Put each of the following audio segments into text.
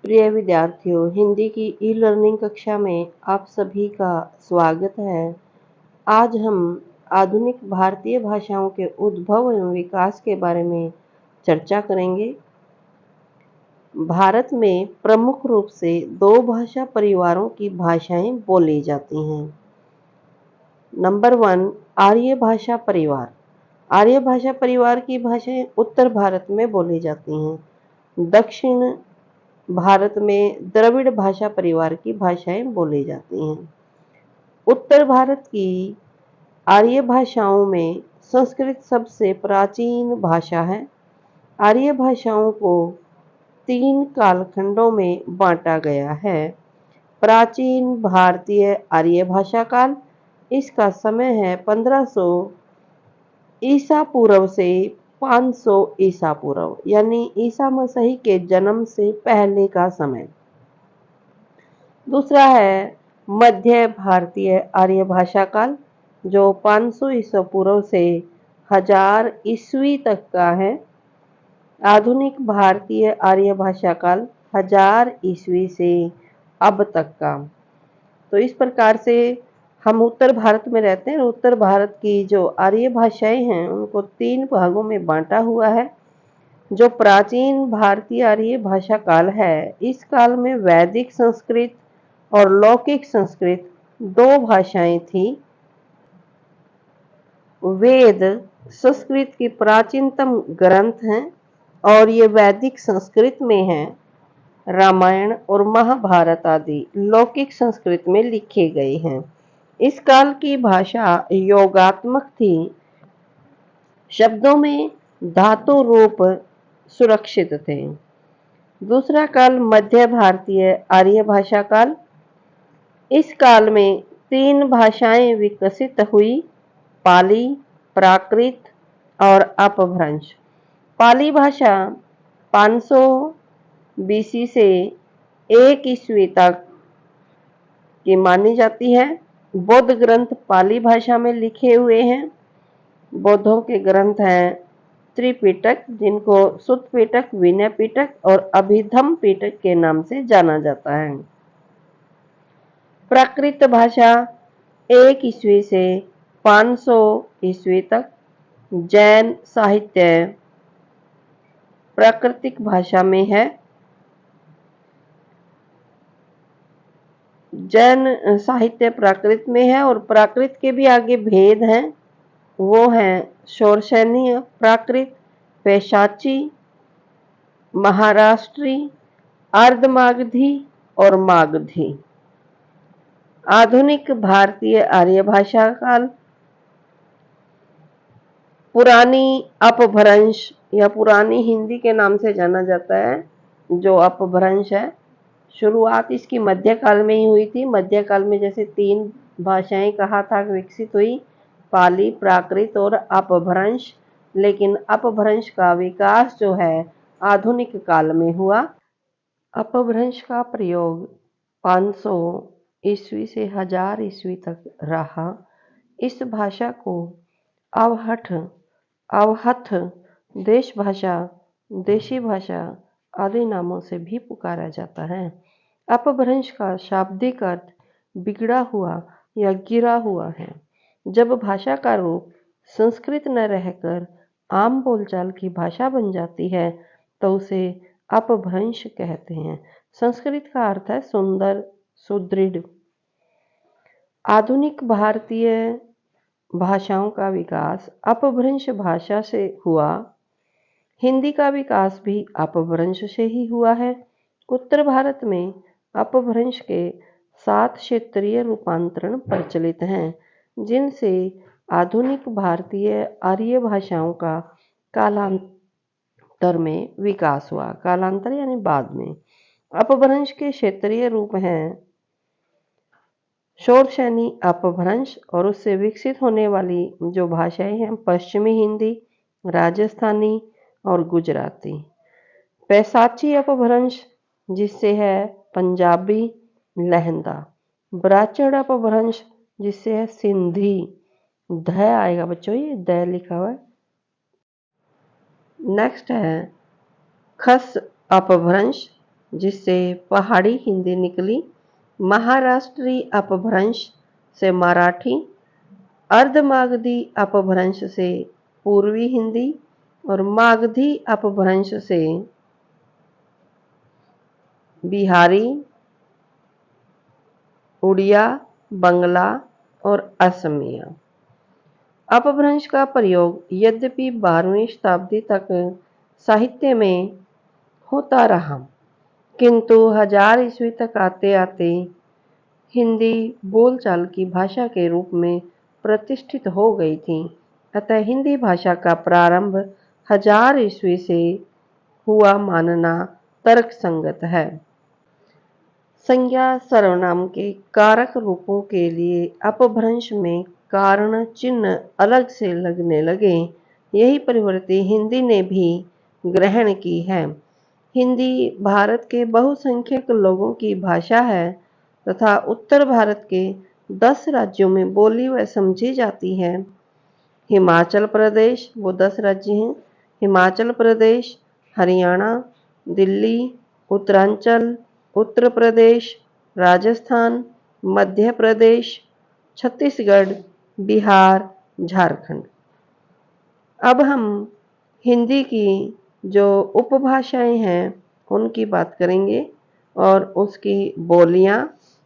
प्रिय विद्यार्थियों, हिंदी की ई लर्निंग कक्षा में आप सभी का स्वागत है। आज हम आधुनिक भारतीय भाषाओं के उद्भव एवं विकास के बारे में चर्चा करेंगे। भारत में प्रमुख रूप से दो भाषा परिवारों की भाषाएं बोली जाती हैं। नंबर 1, आर्य भाषा परिवार। आर्य भाषा परिवार की भाषाएं उत्तर भारत में बोली जाती हैं। दक्षिण भारत में द्रविड़ भाषा परिवार की भाषाएं बोली जाती हैं। उत्तर भारत की आर्य भाषाओं में संस्कृत सबसे प्राचीन भाषा है। आर्य भाषाओं को 3 कालखंडों में बांटा गया है। प्राचीन भारतीय आर्य भाषा काल, इसका समय है 1500 ईसा पूर्व से 500 ईसा पूर्व, यानी ईसा मसीह के जन्म से पहले का समय। दूसरा है मध्य भारतीय आर्य भाषा काल, जो 500 ईसा पूर्व से 1000 ईस्वी तक का है। आधुनिक भारतीय आर्य भाषा काल 1000 ईस्वी से अब तक का। तो इस प्रकार से हम उत्तर भारत में रहते हैं और उत्तर भारत की जो आर्य भाषाएं हैं उनको 3 भागों में बांटा हुआ है। जो प्राचीन भारतीय आर्य भाषा काल है, इस काल में वैदिक संस्कृत और लौकिक संस्कृत 2 भाषाएं थी। वेद संस्कृत की प्राचीनतम ग्रंथ हैं और ये वैदिक संस्कृत में हैं। रामायण और महाभारत आदि लौकिक संस्कृत में लिखे गए हैं। इस काल की भाषा योगात्मक थी। शब्दों में धातु रूप सुरक्षित थे। दूसरा काल मध्य भारतीय आर्य भाषा काल। इस काल में 3 भाषाएं विकसित हुई: पाली, प्राकृत और अपभ्रंश। पाली भाषा 500 बीसी से 1 ईस्वी तक की मानी जाती है। बौद्ध ग्रंथ पाली भाषा में लिखे हुए हैं। बौद्धों के ग्रंथ हैं त्रिपिटक, जिनको सुत्त पिटक, विनय पिटक और अभिधम्म पिटक के नाम से जाना जाता है। प्राकृत भाषा 1 ईस्वी से 500 ईस्वी तक। जैन साहित्य प्राकृतिक भाषा में है। जैन साहित्य प्राकृत में है और प्राकृत के भी आगे भेद हैं। वो हैं शोरशैनीय प्राकृत, पैशाची, महाराष्ट्री, अर्धमागधी और मागधी। आधुनिक भारतीय आर्य भाषा काल पुरानी अपभ्रंश या पुरानी हिंदी के नाम से जाना जाता है। जो अपभ्रंश है, शुरुआत इसकी मध्यकाल में ही हुई थी। मध्यकाल में जैसे 3 भाषाएं कहा था विकसित हुई, पाली, प्राकृत और अपभ्रंश। लेकिन अपभ्रंश का विकास जो है आधुनिक काल में हुआ। अपभ्रंश का प्रयोग 500 ईस्वी से 1000 ईस्वी तक रहा। इस भाषा को अवहथ, देश भाषा, देशी भाषा आदि नामों से भी पुकारा जाता है। अपभ्रंश का शाब्दिक अर्थ बिगड़ा हुआ या गिरा हुआ है। जब भाषा का रूप संस्कृत न रहकर आम बोलचाल की भाषा बन जाती है तो उसे अपभ्रंश कहते हैं। संस्कृत का अर्थ है सुंदर, सुदृढ़। आधुनिक भारतीय भाषाओं का विकास अपभ्रंश भाषा से हुआ। हिंदी का विकास भी अपभ्रंश से ही हुआ है। उत्तर भारत में अपभ्रंश के 7 क्षेत्रीय रूपांतरण प्रचलित हैं, जिनसे आधुनिक भारतीय आर्य भाषाओं का कालांतर में विकास हुआ। कालांतर यानी बाद में। अपभ्रंश के क्षेत्रीय रूप हैं शोरशैनी अपभ्रंश, और उससे विकसित होने वाली जो भाषाएं हैं पश्चिमी हिंदी, राजस्थानी और गुजराती। पैशाची अपभ्रंश, जिससे है पंजाबी, लहंदा। ब्राह्मण अपभ्रंश, जिससे है सिंधी। ध आएगा बच्चों, ये द लिखा हुआ है। नेक्स्ट है खस अपभ्रंश, जिससे पहाड़ी हिंदी निकली। महाराष्ट्री अपभ्रंश से मराठी, अर्धमागधी अपभ्रंश से पूर्वी हिंदी और मागधी अपभ्रंश से बिहारी, उड़िया, बंगला और असमिया। अपभ्रंश का प्रयोग यद्यपि 12वीं शताब्दी तक साहित्य में होता रहा, किंतु 1000 ईस्वी तक आते आते हिंदी बोलचाल की भाषा के रूप में प्रतिष्ठित हो गई थी। अतः हिंदी भाषा का प्रारंभ 1000 ईस्वी से हुआ मानना तर्कसंगत है। संज्ञा सर्वनाम के कारक रूपों के लिए अपभ्रंश में कारण चिन्ह अलग से लगने लगे। यही प्रवृत्ति हिंदी ने भी ग्रहण की है। हिंदी भारत के बहुसंख्यक लोगों की भाषा है तथा उत्तर भारत के 10 राज्यों में बोली व समझी जाती है। हिमाचल प्रदेश, वो 10 राज्य हैं, हिमाचल प्रदेश, हरियाणा, दिल्ली, उत्तरांचल, उत्तर प्रदेश, राजस्थान, मध्य प्रदेश, छत्तीसगढ़, बिहार, झारखंड। अब हम हिंदी की जो उपभाषाएं हैं उनकी बात करेंगे और उसकी बोलियां,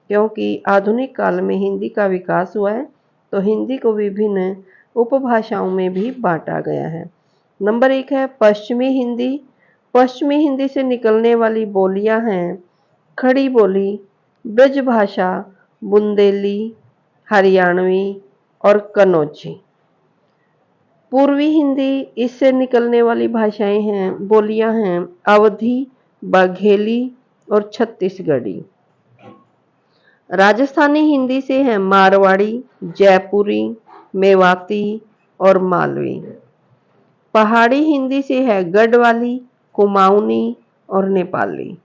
क्योंकि आधुनिक काल में हिंदी का विकास हुआ है तो हिंदी को विभिन्न उपभाषाओं में भी बांटा गया है। नंबर 1 है पश्चिमी हिंदी। पश्चिमी हिंदी से निकलने वाली बोलियां हैं खड़ी बोली, ब्रजभाषा, बुंदेली, हरियाणवी और कन्नौजी। पूर्वी हिंदी, इससे निकलने वाली भाषाएं हैं, बोलियां हैं अवधी, बघेली और छत्तीसगढ़ी। राजस्थानी हिंदी से है मारवाड़ी, जयपुरी, मेवाती और मालवी। पहाड़ी हिंदी से है गढ़वाली, कुमाऊनी और नेपाली।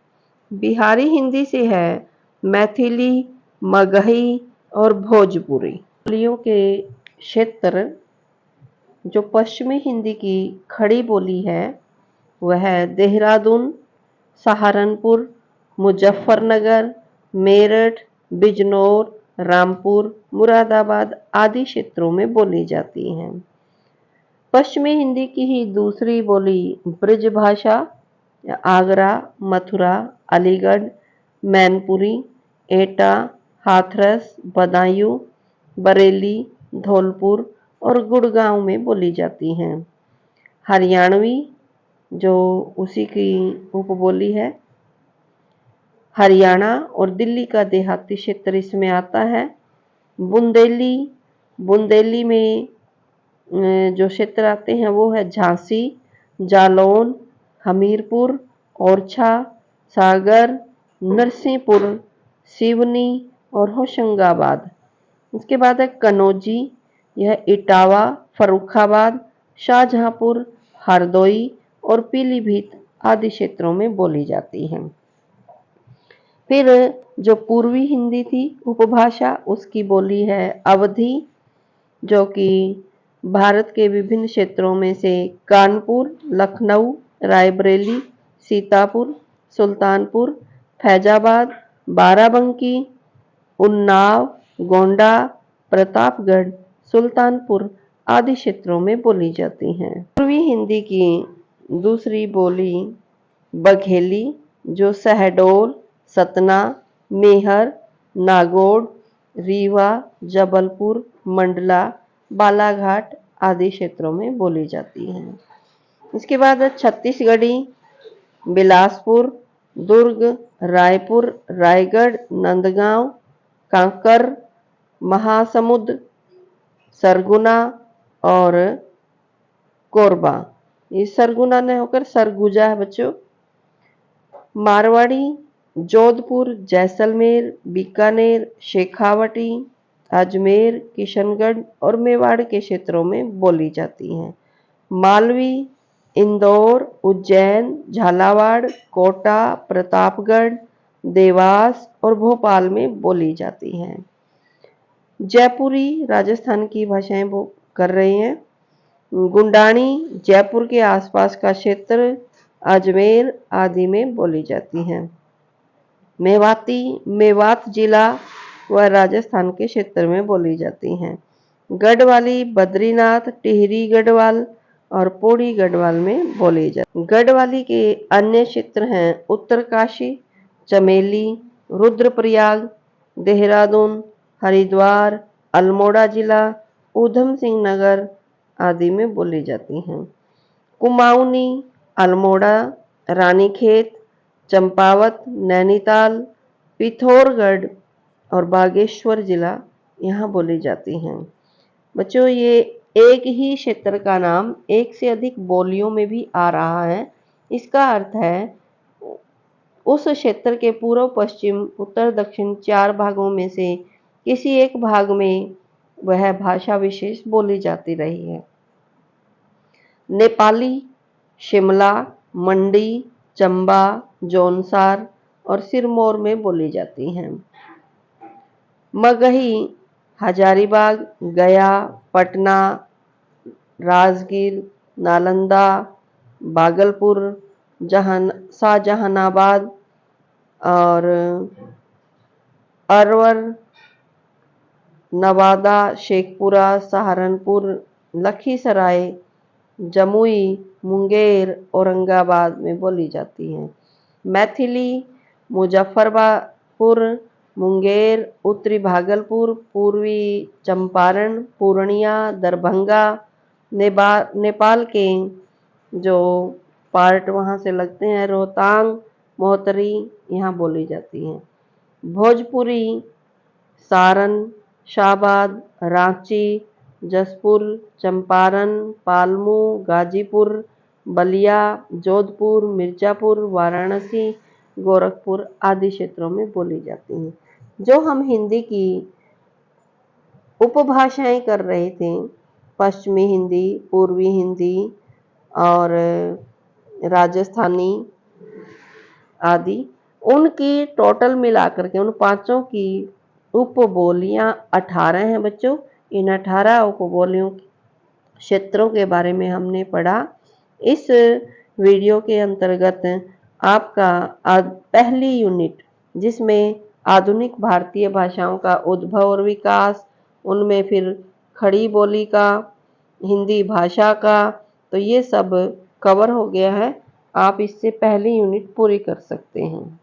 बिहारी हिंदी से है मैथिली, मगही और भोजपुरी। बोलियों के क्षेत्र जो पश्चिमी हिंदी की खड़ी बोली है वह है देहरादून, सहारनपुर, मुजफ्फरनगर, मेरठ, बिजनौर, रामपुर, मुरादाबाद आदि क्षेत्रों में बोली जाती हैं। पश्चिमी हिंदी की ही दूसरी बोली ब्रजभाषा आगरा, मथुरा, अलीगढ़, मैनपुरी, एटा, हाथरस, बदायूं, बरेली, धौलपुर और गुड़गांव में बोली जाती हैं। हरियाणवी जो उसी की उपबोली है, हरियाणा और दिल्ली का देहाती क्षेत्र इसमें आता है। बुंदेली, बुंदेली में जो क्षेत्र आते हैं वो है झांसी, जालौन, हमीरपुर, ओरछा, सागर, नरसिंहपुर, सिवनी और होशंगाबाद। उसके बाद है कन्नौजी, यह इटावा, फर्रुखाबाद, शाहजहांपुर, हरदोई और पीलीभीत आदि क्षेत्रों में बोली जाती है। फिर जो पूर्वी हिंदी थी उपभाषा, उसकी बोली है अवधी, जो कि भारत के विभिन्न क्षेत्रों में से कानपुर, लखनऊ, रायबरेली, सीतापुर, सुल्तानपुर, फैजाबाद, बाराबंकी, उन्नाव, गोंडा, प्रतापगढ़, सुल्तानपुर आदि क्षेत्रों में बोली जाती हैं। पूर्वी हिंदी की दूसरी बोली बघेली, जो शहडोल, सतना, मेहर, नागौर, रीवा, जबलपुर, मंडला, बालाघाट आदि क्षेत्रों में बोली जाती है। इसके बाद छत्तीसगढ़ी, बिलासपुर, दुर्ग, रायपुर, रायगढ़, नंदगांव, कांकर, महासमुंद, सरगुना और कोरबा। ये सरगुना न होकर सरगुजा है बच्चों। मारवाड़ी, जोधपुर, जैसलमेर, बीकानेर, शेखावटी, अजमेर, किशनगढ़ और मेवाड़ के क्षेत्रों में बोली जाती हैं। मालवी, इंदौर, उज्जैन, झालावाड़, कोटा, प्रतापगढ़, देवास और भोपाल में बोली जाती हैं। जयपुरी राजस्थान की भाषाएं वो कर रहे हैं। गुंडाणी जयपुर के आसपास का क्षेत्र, अजमेर आदि में बोली जाती हैं। मेवाती मेवात जिला व राजस्थान के क्षेत्र में बोली जाती हैं। गढ़वाली बद्रीनाथ, टिहरी गढ़वाल और पौड़ी गढ़वाल में बोली जाती। गढ़वाली के अन्य क्षेत्र हैं उत्तरकाशी, चमेली, रुद्रप्रयाग, देहरादून, हरिद्वार, अल्मोड़ा जिला, ऊधम सिंह नगर आदि में बोली जाती हैं। कुमाऊनी, अल्मोड़ा, रानीखेत, चंपावत, नैनीताल, पिथौरागढ़ और बागेश्वर जिला यहाँ बोली जाती हैं। बच्चों, ये एक ही क्षेत्र का नाम एक से अधिक बोलियों में भी आ रहा है। इसका अर्थ है उस क्षेत्र के पूर्व, पश्चिम, उत्तर, दक्षिण 4 भागों में से किसी एक भाग में वह भाषा विशेष बोली जाती रही है। नेपाली शिमला, मंडी, चंबा, जौनसार और सिरमौर में बोली जाती हैं। मगही हजारीबाग, गया, पटना, राजगीर, नालंदा, भागलपुर, शाहजहानाबाद और अरवर, नवादा, शेखपुरा, सहारनपुर, लखीसराय, जमुई, मुंगेर, औरंगाबाद में बोली जाती हैं। मैथिली मुजफ्फरपुर, मुंगेर, उत्तरी भागलपुर, पूर्वी चंपारण, पूर्णिया, दरभंगा, नेपाल के जो पार्ट वहाँ से लगते हैं, रोहतांग, मोहतरी यहाँ बोली जाती हैं। भोजपुरी सारण, शाहबाद, रांची, जसपुर, चंपारण, पालमू, गाजीपुर, बलिया, जोधपुर, मिर्जापुर, वाराणसी, गोरखपुर आदि क्षेत्रों में बोली जाती हैं। जो हम हिंदी की उपभाषाएं कर रहे थे, पश्चिमी हिंदी, पूर्वी हिंदी और राजस्थानी आदि, उनकी टोटल मिलाकर के उन पांचों की उपबोलियां 18 हैं बच्चों। इन 18 उपबोलियों क्षेत्रों के बारे में हमने पढ़ा। इस वीडियो के अंतर्गत आपका पहली यूनिट, जिसमें आधुनिक भारतीय भाषाओं का उद्भव और विकास, उनमें फिर खड़ी बोली का, हिंदी भाषा का, तो ये सब कवर हो गया है। आप इससे पहली यूनिट पूरी कर सकते हैं।